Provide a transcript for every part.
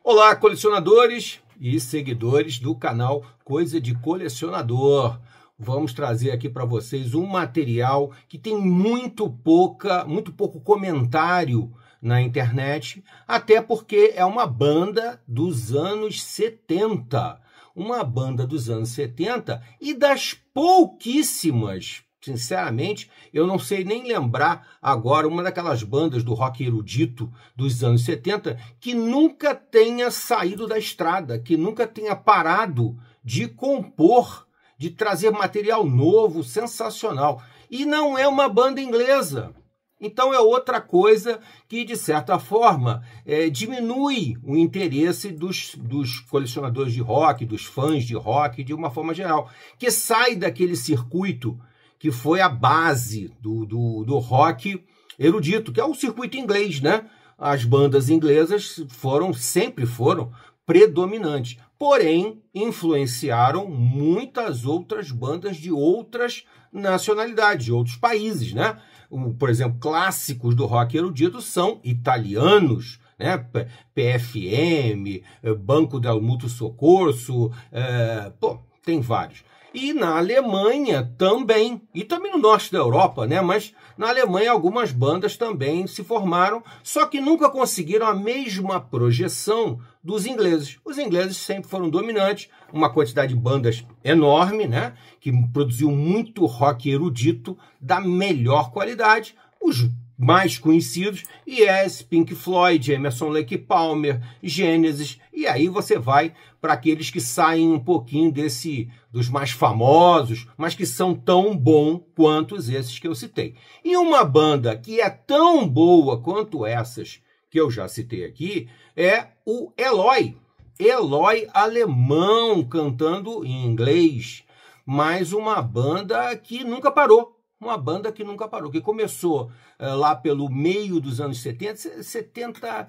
Olá, colecionadores e seguidores do canal Coisa de Colecionador. Vamos trazer aqui para vocês um material que tem muito pouco comentário na internet, até porque é uma banda dos anos 70. Uma banda dos anos 70 e das pouquíssimas, sinceramente, eu não sei nem lembrar agora uma daquelas bandas do rock erudito dos anos 70 que nunca tenha saído da estrada, que nunca tenha parado de compor, de trazer material novo, sensacional. E não é uma banda inglesa. Então é outra coisa que, de certa forma, diminui o interesse dos colecionadores de rock, dos fãs de rock, de uma forma geral, que sai daquele circuito que foi a base do rock erudito, que é o circuito inglês, né? As bandas inglesas sempre foram predominantes, porém influenciaram muitas outras bandas de outras nacionalidades, de outros países, né? Por exemplo, clássicos do rock erudito são italianos, né? PFM, Banco del Mutuo Soccorso, tem vários. E na Alemanha também, e também no norte da Europa, né? Mas na Alemanha algumas bandas também se formaram, só que nunca conseguiram a mesma projeção dos ingleses. Os ingleses sempre foram dominantes, uma quantidade de bandas enorme, né? Que produziu muito rock erudito da melhor qualidade. Os mais conhecidos, Yes, Pink Floyd, Emerson Lake Palmer, Genesis, e aí você vai para aqueles que saem um pouquinho dos mais famosos, mas que são tão bons quanto esses que eu citei. E uma banda que é tão boa quanto essas que eu já citei aqui é o Eloy. Eloy alemão cantando em inglês, mas uma banda que nunca parou. Uma banda que nunca parou, que começou lá pelo meio dos anos 70,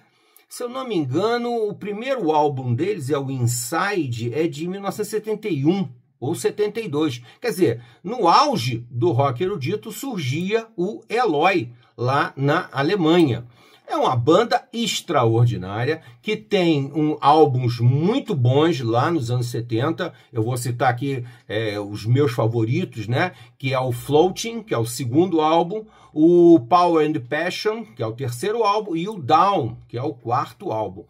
se eu não me engano, o primeiro álbum deles, o Inside, é de 1971 ou 72. Quer dizer, no auge do rock erudito surgia o Eloy lá na Alemanha. É uma banda extraordinária que tem álbuns muito bons lá nos anos 70. Eu vou citar aqui os meus favoritos, né? Que é o Floating, que é o segundo álbum, o Power and Passion, que é o terceiro álbum, e o Down, que é o quarto álbum.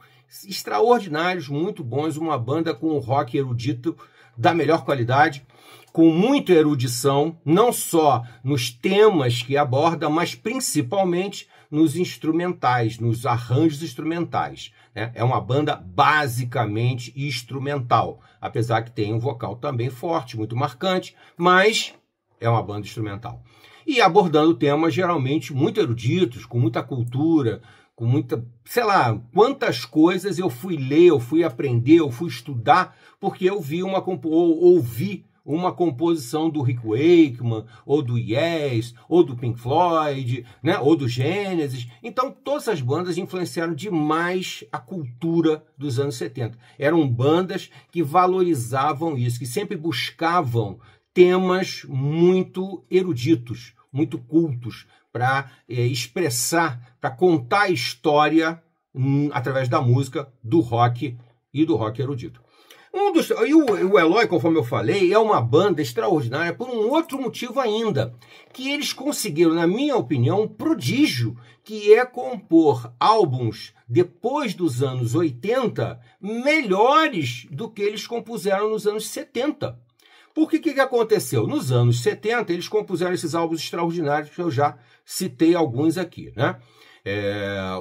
Extraordinários, muito bons, uma banda com rock erudito da melhor qualidade, com muita erudição, não só nos temas que aborda, mas principalmente nos instrumentais, nos arranjos instrumentais, né? É uma banda basicamente instrumental, apesar que tem um vocal também forte, muito marcante, mas é uma banda instrumental. E abordando temas geralmente muito eruditos, com muita cultura, com muita, sei lá, quantas coisas eu fui ler, eu fui aprender, eu fui estudar, porque eu ouvi uma composição do Rick Wakeman, ou do Yes, ou do Pink Floyd, né, ou do Genesis. Então, todas as bandas influenciaram demais a cultura dos anos 70. Eram bandas que valorizavam isso, que sempre buscavam temas muito eruditos, muito cultos, para expressar, para contar a história através da música, do rock e do rock erudito. O Eloy, conforme eu falei, é uma banda extraordinária por um outro motivo ainda, que eles conseguiram, na minha opinião, um prodígio, que é compor álbuns depois dos anos 80 melhores do que eles compuseram nos anos 70. Porque o que aconteceu? Nos anos 70, eles compuseram esses álbuns extraordinários, que eu já citei alguns aqui, né?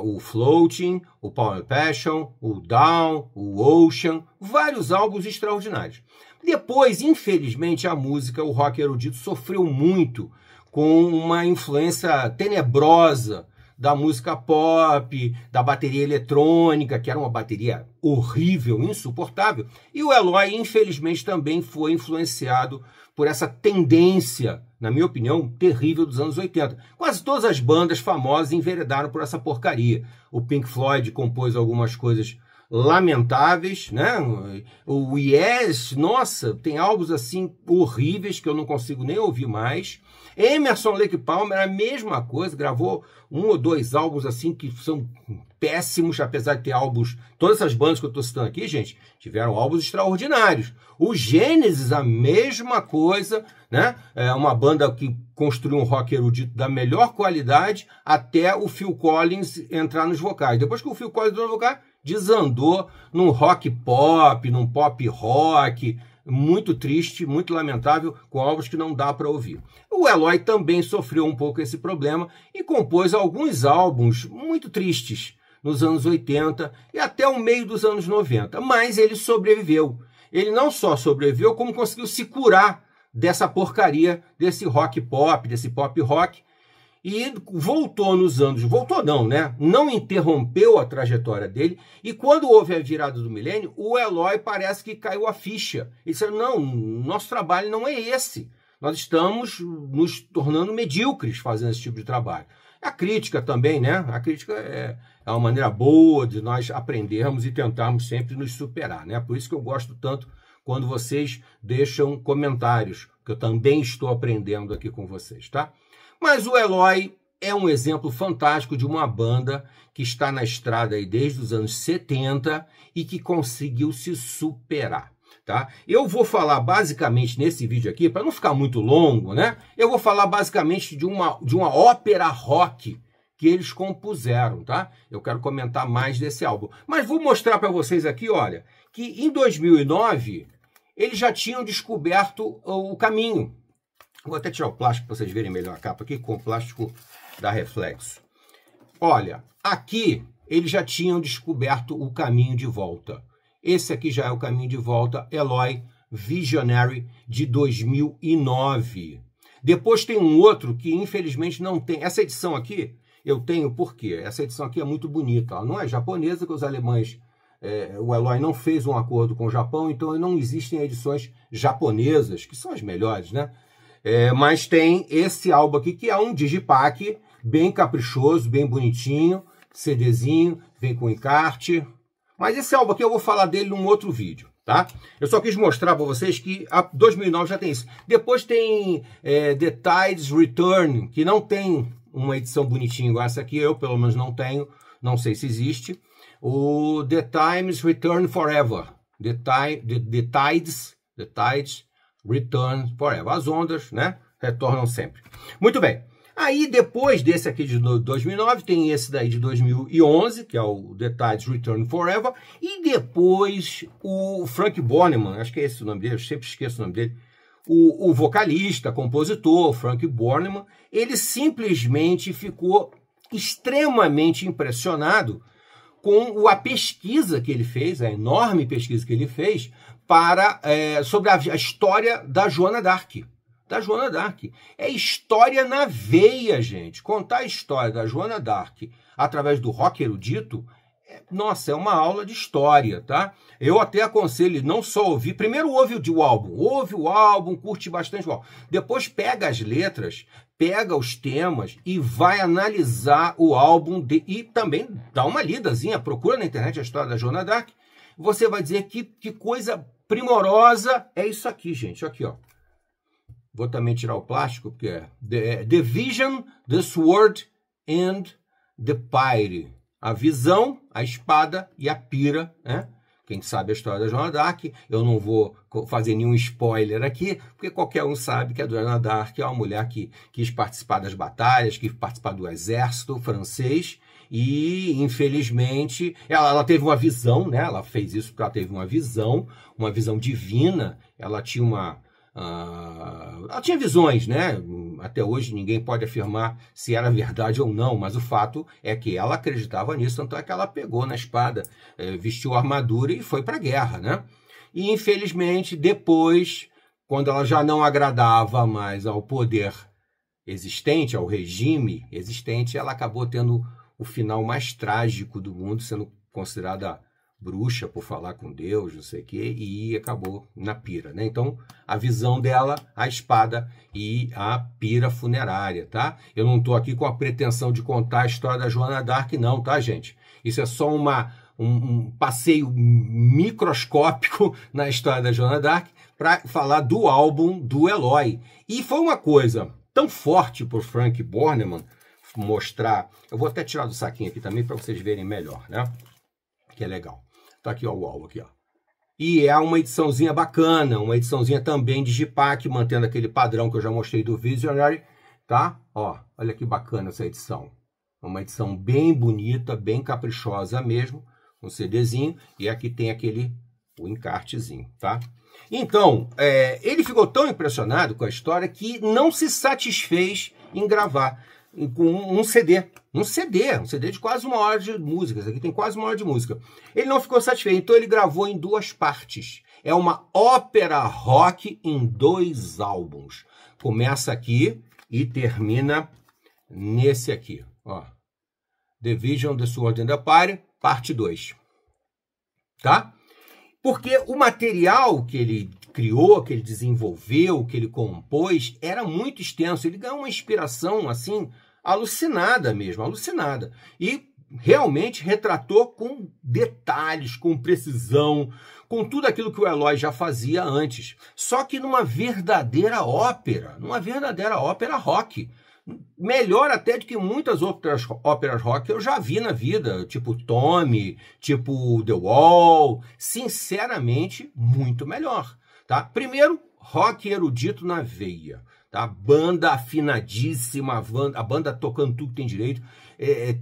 O Floating, o Power and Passion, o Down, o Ocean, vários álbuns extraordinários. Depois, infelizmente, a música, o rock erudito, sofreu muito com uma influência tenebrosa da música pop, da bateria eletrônica, que era uma bateria horrível, insuportável. E o Eloy, infelizmente, também foi influenciado por essa tendência, na minha opinião, terrível dos anos 80. Quase todas as bandas famosas enveredaram por essa porcaria. O Pink Floyd compôs algumas coisas lamentáveis, né? O Yes, nossa, tem álbuns assim horríveis que eu não consigo nem ouvir mais. Emerson Lake Palmer, a mesma coisa, gravou um ou dois álbuns assim que são péssimos, apesar de ter álbuns... Todas essas bandas que eu estou citando aqui, gente, tiveram álbuns extraordinários. O Gênesis, a mesma coisa, né? É uma banda que construiu um rock erudito da melhor qualidade até o Phil Collins entrar nos vocais. Depois que o Phil Collins entrou nos vocais, desandou num rock pop, num pop rock... Muito triste, muito lamentável, com álbuns que não dá para ouvir. O Eloy também sofreu um pouco esse problema e compôs alguns álbuns muito tristes nos anos 80 e até o meio dos anos 90. Mas ele sobreviveu. Ele não só sobreviveu, como conseguiu se curar dessa porcaria, desse rock pop, desse pop rock. E voltou nos anos... Voltou não, né? Não interrompeu a trajetória dele. E quando houve a virada do milênio, o Eloy parece que caiu a ficha. Ele disse, não, nosso trabalho não é esse. Nós estamos nos tornando medíocres fazendo esse tipo de trabalho. A crítica também, né? A crítica é uma maneira boa de nós aprendermos e tentarmos sempre nos superar, né? Por isso que eu gosto tanto quando vocês deixam comentários, que eu também estou aprendendo aqui com vocês, tá? Mas o Eloy é um exemplo fantástico de uma banda que está na estrada aí desde os anos 70 e que conseguiu se superar, tá? Eu vou falar basicamente nesse vídeo aqui, para não ficar muito longo, né? Eu vou falar basicamente de uma ópera rock que eles compuseram, tá? Eu quero comentar mais desse álbum. Mas vou mostrar para vocês aqui, olha, que em 2009 eles já tinham descoberto o caminho. Vou até tirar o plástico para vocês verem melhor a capa aqui, com o plástico da Reflexo. Olha, aqui eles já tinham descoberto o caminho de volta. Esse aqui já é o caminho de volta, Eloy Visionary, de 2009. Depois tem um outro que infelizmente não tem. Essa edição aqui eu tenho por quê? Essa edição aqui é muito bonita. Ela não é japonesa, que os alemães... o Eloy não fez um acordo com o Japão, então não existem edições japonesas, que são as melhores, né? Mas tem esse álbum aqui, que é um digipack bem caprichoso, bem bonitinho, CDzinho, vem com encarte. Mas esse álbum aqui eu vou falar dele num outro vídeo, tá? Eu só quis mostrar para vocês que a 2009 já tem isso. Depois tem The Tides Return, que não tem uma edição bonitinha igual essa aqui, eu pelo menos não tenho, não sei se existe. O The Times Return Forever, The Tides Return Forever. As ondas, né, retornam sempre. Muito bem. Aí, depois desse aqui de 2009, tem esse daí de 2011, que é o The Tides Return Forever. E depois o Frank Bornemann, acho que é esse o nome dele, eu sempre esqueço o nome dele. O vocalista, compositor, Frank Bornemann, ele simplesmente ficou extremamente impressionado com a pesquisa que ele fez, a enorme pesquisa que ele fez, sobre a história da Joana d'Arc. Da Joana d'Arc. É história na veia, gente. Contar a história da Joana d'Arc através do rock erudito, nossa, é uma aula de história, tá? Eu até aconselho não só ouvir, primeiro ouve o álbum, curte bastante o álbum. Depois pega as letras, pega os temas e vai analisar o álbum e também dá uma lidazinha, procura na internet a história da Joana d'Arc. Você vai dizer que coisa primorosa é isso aqui, gente. Aqui, ó. Vou também tirar o plástico, porque é The Vision, The Sword and the Pyre. A visão, a espada e a pira, né? Quem sabe a história da Joana d'Arc, eu não vou fazer nenhum spoiler aqui, porque qualquer um sabe que a Joana d'Arc é uma mulher que quis participar das batalhas, quis participar do exército francês, e, infelizmente, ela teve uma visão, né? Ela fez isso porque ela teve uma visão divina. Ela tinha ela tinha visões, né? Até hoje ninguém pode afirmar se era verdade ou não, mas o fato é que ela acreditava nisso, tanto é que ela pegou na espada, vestiu a armadura e foi para a guerra, né? E, infelizmente, depois, quando ela já não agradava mais ao poder existente, ao regime existente, ela acabou tendo o final mais trágico do mundo, sendo considerada bruxa por falar com Deus, não sei o quê, e acabou na pira, né? Então, a visão dela, a espada e a pira funerária, tá? Eu não estou aqui com a pretensão de contar a história da Joana d'Arc, não, tá, gente? Isso é só um passeio microscópico na história da Joana d'Arc para falar do álbum do Eloy. E foi uma coisa tão forte por Frank Bornemann, mostrar. Eu vou até tirar do saquinho aqui também para vocês verem melhor, né? Que é legal. Tá aqui, ó, o álbum aqui, ó. E é uma ediçãozinha bacana, uma ediçãozinha também digipack, mantendo aquele padrão que eu já mostrei do Visionary, tá? Ó, olha que bacana essa edição. Uma edição bem bonita, bem caprichosa mesmo, um CDzinho, e aqui tem o encartezinho, tá? Então, ele ficou tão impressionado com a história que não se satisfez em gravar com um CD de quase 1 hora de música. Isso aqui tem quase 1 hora de música. Ele não ficou satisfeito, então ele gravou em 2 partes. É uma ópera rock em 2 álbuns. Começa aqui e termina nesse aqui, ó. The Vision, The Sword and the Empire, parte 2. Tá? Porque o material que ele criou, que ele desenvolveu, que ele compôs, era muito extenso. Ele ganhou uma inspiração, assim, alucinada mesmo, alucinada. E realmente retratou com detalhes, com precisão, com tudo aquilo que o Eloy já fazia antes. Só que numa verdadeira ópera rock. Melhor até do que muitas outras óperas rock que eu já vi na vida, tipo Tommy, tipo The Wall. Sinceramente, muito melhor. Tá? Primeiro, rock erudito na veia. Tá? Banda afinadíssima, a banda tocando tudo que tem direito.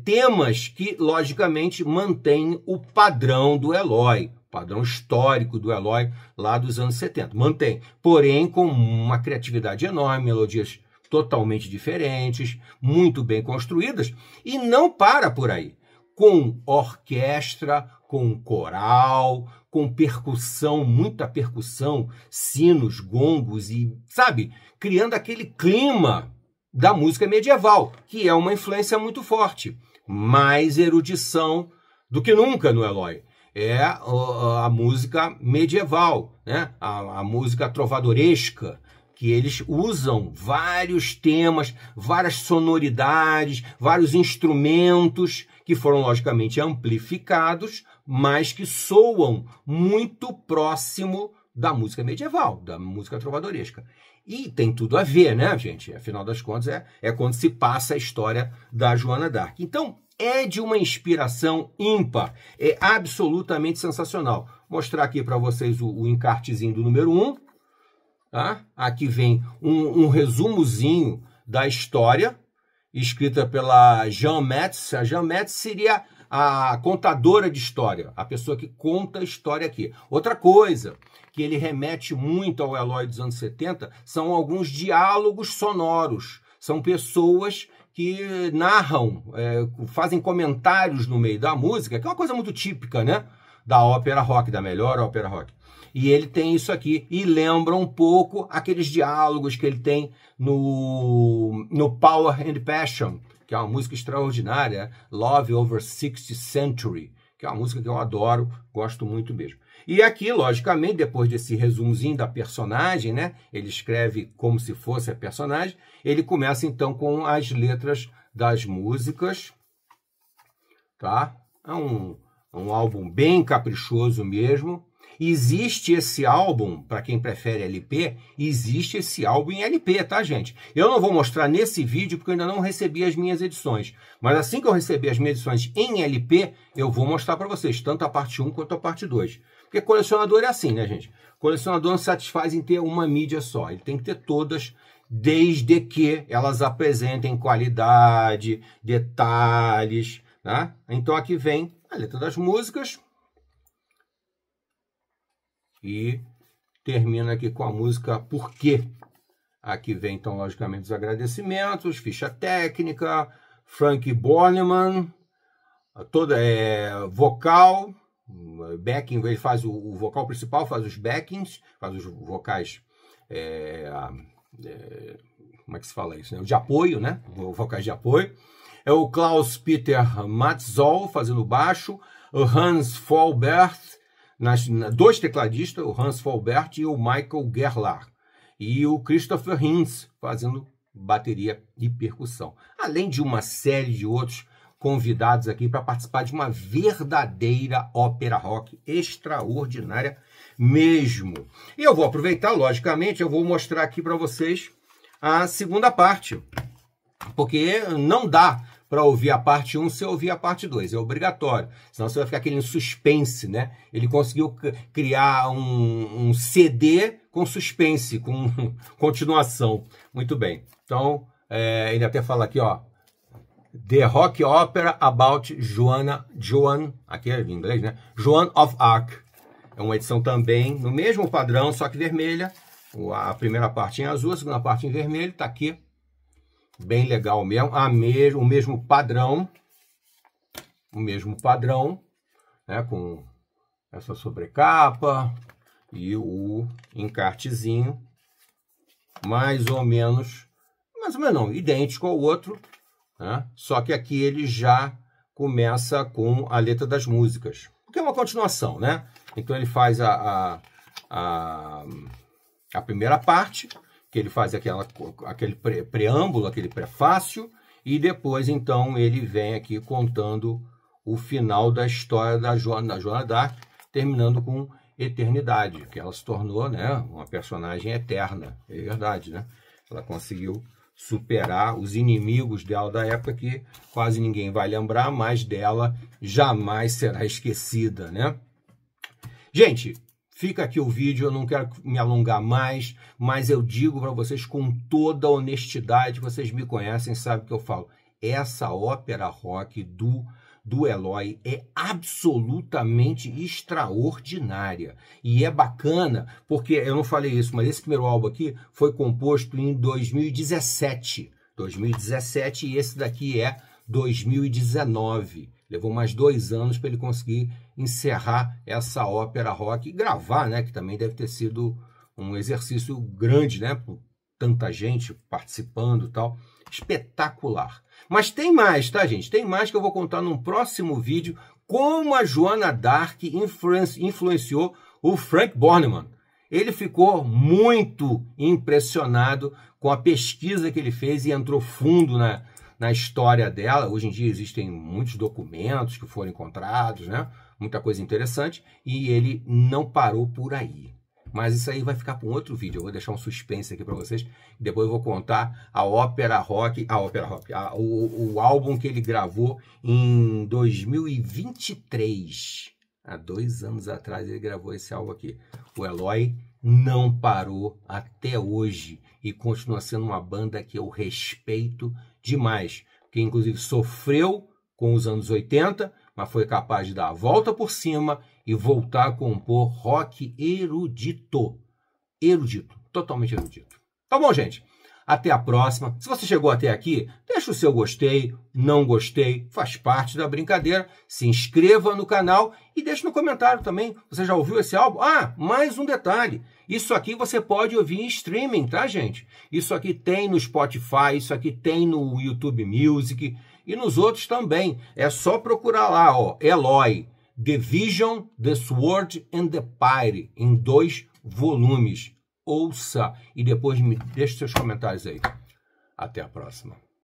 Temas que, logicamente, mantêm o padrão do Eloy, padrão histórico do Eloy lá dos anos 70. Mantém, porém com uma criatividade enorme, melodias totalmente diferentes, muito bem construídas, e não para por aí. Com orquestra, com coral, com percussão, muita percussão, sinos, gongos e, sabe, criando aquele clima da música medieval, que é uma influência muito forte. Mais erudição do que nunca no Eloy. É a música medieval, né? A música trovadoresca, que eles usam vários temas, várias sonoridades, vários instrumentos que foram, logicamente, amplificados, mas que soam muito próximo da música medieval, da música trovadoresca. E tem tudo a ver, né, gente? Afinal das contas, é quando se passa a história da Joana d'Arc. Então, é de uma inspiração ímpar, é absolutamente sensacional. Vou mostrar aqui para vocês o encartezinho do número 1. Tá? Aqui vem um resumozinho da história, escrita pela Jean Metz. A Jean Metz seria a contadora de história, a pessoa que conta a história aqui. Outra coisa que ele remete muito ao Eloy dos anos 70 são alguns diálogos sonoros. São pessoas que narram, fazem comentários no meio da música, que é uma coisa muito típica, né? Da ópera rock, da melhor ópera rock. E ele tem isso aqui, e lembra um pouco aqueles diálogos que ele tem no Power and Passion, que é uma música extraordinária, Love Over 60th Century, que é uma música que eu adoro, gosto muito mesmo. E aqui, logicamente, depois desse resumozinho da personagem, né, ele escreve como se fosse a personagem, ele começa então com as letras das músicas, tá? É um álbum bem caprichoso mesmo. Existe esse álbum, para quem prefere LP, existe esse álbum em LP, tá, gente? Eu não vou mostrar nesse vídeo porque eu ainda não recebi as minhas edições. Mas assim que eu receber as minhas edições em LP, eu vou mostrar para vocês, tanto a parte 1 quanto a parte 2. Porque colecionador é assim, né, gente? Colecionador não se satisfaz em ter uma mídia só. Ele tem que ter todas, desde que elas apresentem qualidade, detalhes, né? Então aqui vem a letra das músicas. E termina aqui com a música Por Quê? Aqui vem, então, logicamente, os agradecimentos, ficha técnica, Frank Bornemann, toda vocal, backing, ele faz o vocal principal, faz os backings, faz os vocais, como é que se fala isso? Né? De apoio, né? Vocais de apoio. É o Klaus-Peter Matzoll fazendo baixo, o Hans Faulbert, dois tecladistas, o Hans Faulbert e o Michael Gerlach, e o Christopher Hinz fazendo bateria e percussão, além de uma série de outros convidados aqui para participar de uma verdadeira ópera rock extraordinária mesmo. E eu vou aproveitar, logicamente, eu vou mostrar aqui para vocês a segunda parte, porque não dá para ouvir a parte 1 se ouvir a parte 2, é obrigatório, senão você vai ficar aquele suspense, né? Ele conseguiu criar um CD com suspense, com continuação. Muito bem, então ele até fala aqui, ó, The Rock Opera About Joan, aqui é em inglês, né? Joan of Arc. É uma edição também no mesmo padrão, só que vermelha. A primeira parte em azul, a segunda parte em vermelho, tá aqui. Bem legal mesmo. O mesmo padrão. O mesmo padrão, né? Com essa sobrecapa e o encartezinho. Mais ou menos não, idêntico ao outro. Né? Só que aqui ele já começa com a letra das músicas, porque é uma continuação, né? Então ele faz a primeira parte, que ele faz aquele preâmbulo, aquele prefácio, e depois então ele vem aqui contando o final da história da Joana d'Arc, terminando com eternidade, que ela se tornou, né, uma personagem eterna, é verdade, né? Ela conseguiu superar os inimigos dela da época, que quase ninguém vai lembrar, mas dela jamais será esquecida, né? Gente, fica aqui o vídeo, eu não quero me alongar mais, mas eu digo para vocês com toda a honestidade, vocês me conhecem, sabem o que eu falo. Essa ópera rock do Eloy é absolutamente extraordinária. E é bacana, porque eu não falei isso, mas esse primeiro álbum aqui foi composto em 2017. 2017 e esse daqui é 2019. Levou mais 2 anos para ele conseguir encerrar essa ópera rock e gravar, né? Que também deve ter sido um exercício grande, né? Por tanta gente participando e tal. Espetacular. Mas tem mais, tá, gente? Tem mais que eu vou contar num próximo vídeo como a Joana d'Arc influenciou o Frank Bornemann. Ele ficou muito impressionado com a pesquisa que ele fez e entrou fundo na história dela. Hoje em dia existem muitos documentos que foram encontrados, né? Muita coisa interessante. E ele não parou por aí. Mas isso aí vai ficar para um outro vídeo. Eu vou deixar um suspense aqui para vocês. Depois eu vou contar o álbum que ele gravou em 2023. Há 2 anos atrás ele gravou esse álbum aqui. O Eloy não parou até hoje e continua sendo uma banda que eu respeito demais. Que inclusive sofreu com os anos 80, mas foi capaz de dar a volta por cima e voltar a compor rock erudito. Erudito, totalmente erudito. Tá bom, gente? Até a próxima. Se você chegou até aqui, deixa o seu gostei, não gostei, faz parte da brincadeira. Se inscreva no canal e deixe no comentário também. Você já ouviu esse álbum? Ah, mais um detalhe. Isso aqui você pode ouvir em streaming, tá, gente? Isso aqui tem no Spotify, isso aqui tem no YouTube Music e nos outros também. É só procurar lá, ó, Eloy, The Vision, The Sword and the Pyre, em 2 volumes. Ouça e depois me deixe seus comentários aí. Até a próxima.